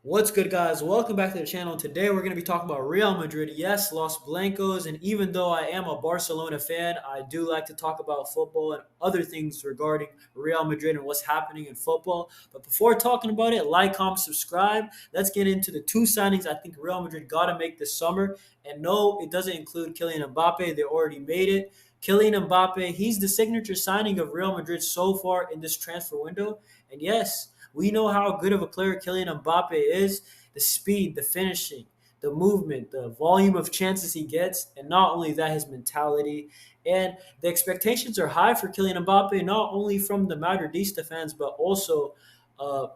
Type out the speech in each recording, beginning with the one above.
What's good, guys? Welcome back to the channel. Today, we're going to be talking about Real Madrid. Yes, Los Blancos. And even though I am a Barcelona fan, I do like to talk about football and other things regarding Real Madrid and what's happening in football. But before talking about it, like, comment, subscribe. Let's get into the two signings I think Real Madrid got to make this summer. And no, it doesn't include Kylian Mbappe. They already made it. Kylian Mbappe, he's the signature signing of Real Madrid so far in this transfer window. And yes, we know how good of a player Kylian Mbappe is, the speed, the finishing, the movement, the volume of chances he gets, and not only that, his mentality. And the expectations are high for Kylian Mbappe, not only from the Madridista fans, but also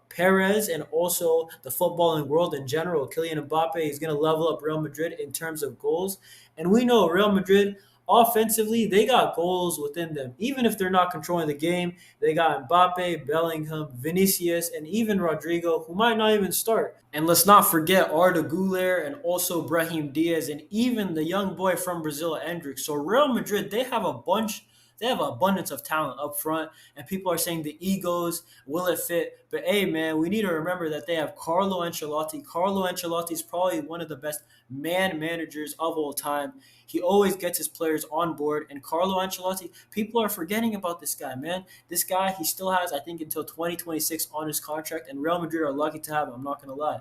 Perez and also the footballing world in general. Kylian Mbappe is going to level up Real Madrid in terms of goals. And we know Real Madrid, offensively, they got goals within them. Even if they're not controlling the game, they got Mbappe, Bellingham, Vinicius, and even Rodrigo, who might not even start. And let's not forget Arda Güler and also Brahim Diaz and even the young boy from Brazil, Endrick. So Real Madrid, they have an abundance of talent up front, and people are saying the egos, will it fit? But hey, man, we need to remember that they have Carlo Ancelotti. Carlo Ancelotti is probably one of the best man managers of all time. He always gets his players on board. And Carlo Ancelotti, people are forgetting about this guy, man. This guy, he still has, I think, until 2026 on his contract, and Real Madrid are lucky to have him. I'm not going to lie.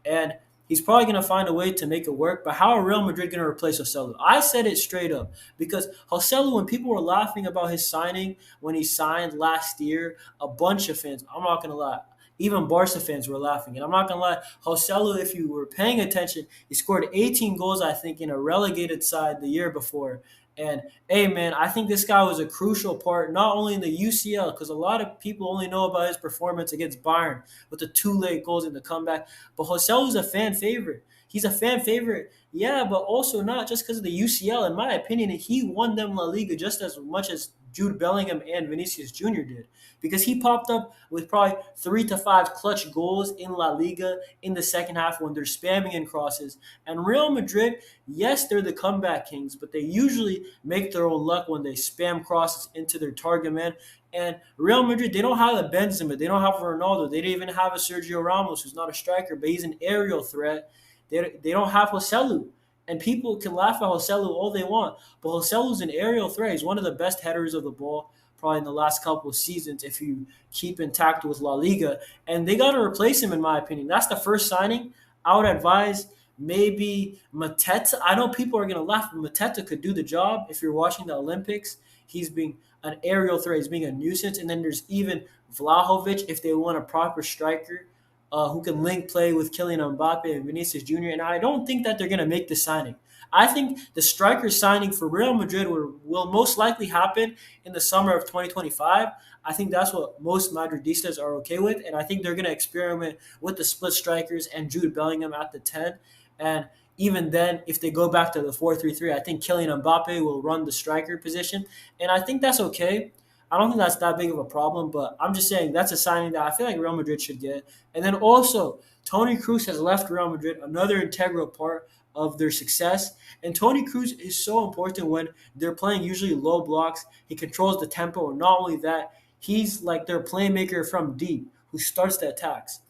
And he's probably going to find a way to make it work. But how are Real Madrid going to replace Joselu? I said it straight up because Joselu, when people were laughing about his signing, when he signed last year, a bunch of fans, I'm not going to lie, even Barca fans were laughing. And I'm not going to lie, Joselu, if you were paying attention, he scored 18 goals, I think, in a relegated side the year before. And hey, man, I think this guy was a crucial part, not only in the UCL, because a lot of people only know about his performance against Bayern with the two late goals in the comeback. But Joselu's a fan favorite. He's a fan favorite, yeah, but also not just because of the UCL. In my opinion, he won them La Liga just as much as Jude Bellingham and Vinicius Jr. did because he popped up with probably 3 to 5 clutch goals in La Liga in the second half when they're spamming in crosses. And Real Madrid, yes, they're the comeback kings, but they usually make their own luck when they spam crosses into their target man. And Real Madrid, they don't have a Benzema, they don't have a Ronaldo, they didn't even have a Sergio Ramos, who's not a striker, but he's an aerial threat. They don't have Joselu. And people can laugh at Joselu all they want, but Joselu's an aerial threat. He's one of the best headers of the ball probably in the last couple of seasons if you keep intact with La Liga. And they got to replace him, in my opinion. That's the first signing. I would advise maybe Mateta. I know people are going to laugh, but Mateta could do the job if you're watching the Olympics. He's being an aerial threat. He's being a nuisance. And then there's even Vlahovic if they want a proper striker who can link play with Kylian Mbappe and Vinicius Jr. And I don't think that they're going to make the signing. I think the striker signing for Real Madrid will most likely happen in the summer of 2025. I think that's what most Madridistas are okay with, and I think they're going to experiment with the split strikers and Jude Bellingham at the 10. And even then, if they go back to the 4-3-3, I think Kylian Mbappe will run the striker position, and I think that's okay. I don't think that's that big of a problem, but I'm just saying that's a signing that I feel like Real Madrid should get. And then also, Toni Kroos has left Real Madrid, another integral part of their success. And Toni Kroos is so important when they're playing usually low blocks. He controls the tempo, and not only that, he's like their playmaker from deep who starts the attacks.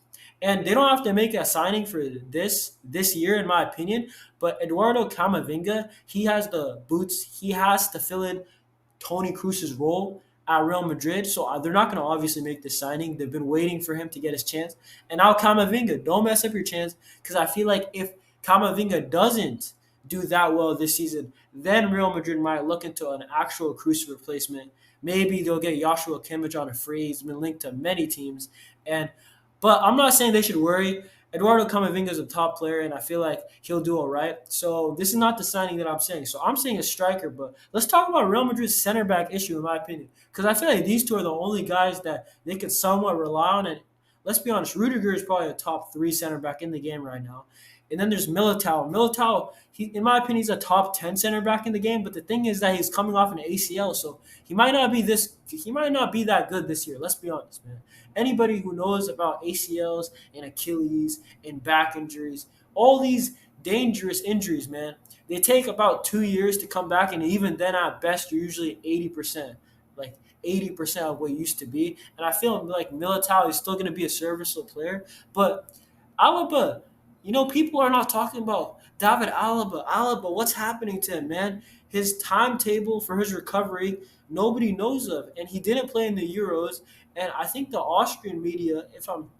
And they don't have to make a signing for this year, in my opinion. But Eduardo Camavinga, he has the boots. He has to fill in Toni Kroos's role at Real Madrid. So they're not going to obviously make the signing. They've been waiting for him to get his chance. And now Camavinga, don't mess up your chance because I feel like if Camavinga doesn't do that well this season, then Real Madrid might look into an actual Kroos replacement. Maybe they'll get Joshua Kimmich on a free. He's been linked to many teams. But I'm not saying they should worry. Eduardo Camavinga is a top player, and I feel like he'll do all right. So this is not the signing that I'm saying. So I'm saying a striker, but let's talk about Real Madrid's center back issue, in my opinion, because I feel like these two are the only guys that they could somewhat rely on. And let's be honest, Rudiger is probably a top 3 center back in the game right now. And then there's Militao. Militao, in my opinion, he's a top 10 center back in the game. But the thing is that he's coming off an ACL, so he might not be that good this year. Let's be honest, man. Anybody who knows about ACLs and Achilles and back injuries, all these dangerous injuries, man, they take about 2 years to come back, and even then, at best, you're usually 80%, like 80% of what you used to be. And I feel like Militao is still going to be a serviceable player, but Alaba, people are not talking about David Alaba. Alaba, what's happening to him, man? His timetable for his recovery, nobody knows of, and he didn't play in the Euros. And I think the Austrian media,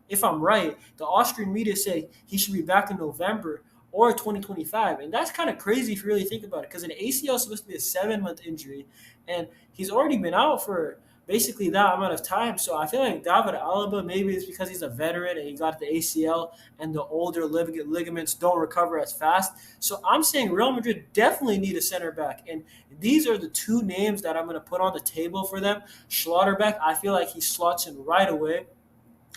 if I'm right, the Austrian media say he should be back in November or 2025, and that's kind of crazy if you really think about it, because an ACL is supposed to be a 7 month injury, and he's already been out for basically that amount of time. So I feel like David Alaba, maybe it's because he's a veteran and he got the ACL, and the older ligaments don't recover as fast. So I'm saying Real Madrid definitely need a center back, and these are the two names that I'm going to put on the table for them. Schlotterbeck, I feel like he slots in right away.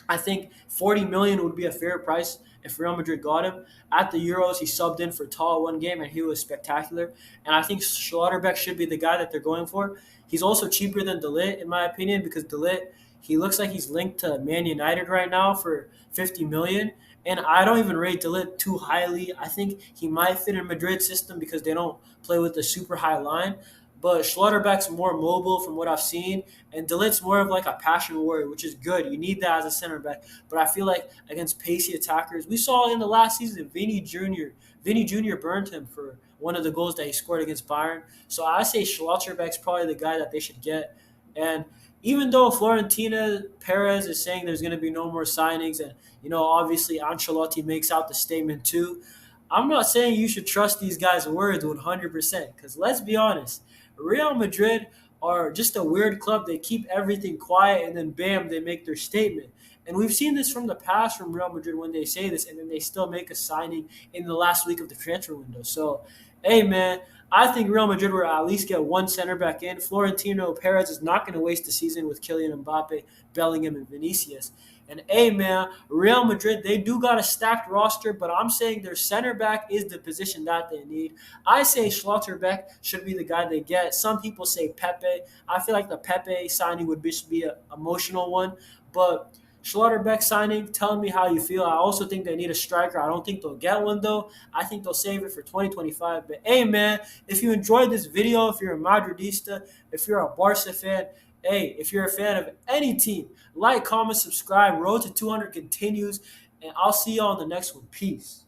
I think 40 million would be a fair price if Real Madrid got him. At the Euros, he subbed in for Tall one game and he was spectacular. And I think Schlotterbeck should be the guy that they're going for. He's also cheaper than De Ligt, in my opinion, because De Ligt, he looks like he's linked to Man United right now for 50 million. And I don't even rate De Ligt too highly. I think he might fit in Madrid's system because they don't play with the super high line. But Schlotterbeck's more mobile from what I've seen, and Delit's more of like a passion warrior, which is good. You need that as a center back. But I feel like against pacey attackers, we saw in the last season, Vinny Jr. Vinny Jr. burned him for one of the goals that he scored against Bayern. So I say Schlotterbeck's probably the guy that they should get. And even though Florentina Perez is saying there's going to be no more signings, and obviously Ancelotti makes out the statement too, I'm not saying you should trust these guys' words 100%. Because let's be honest, Real Madrid are just a weird club. They keep everything quiet and then bam, they make their statement. And we've seen this from the past from Real Madrid when they say this and then they still make a signing in the last week of the transfer window. So, hey man, I think Real Madrid will at least get one center back in. Florentino Perez is not going to waste the season with Kylian Mbappe, Bellingham, and Vinicius. And hey man, Real Madrid, they do got a stacked roster, but I'm saying their center back is the position that they need. I say Schlotterbeck should be the guy they get. Some people say Pepe. I feel like the Pepe signing would be an emotional one, but Schlotterbeck signing, tell me how you feel. I also think they need a striker. I don't think they'll get one though. I think they'll save it for 2025. But hey man, if you enjoyed this video, if you're a Madridista, if you're a Barca fan, hey, if you're a fan of any team, like, comment, subscribe. Road to 200 continues, and I'll see you on the next one. Peace.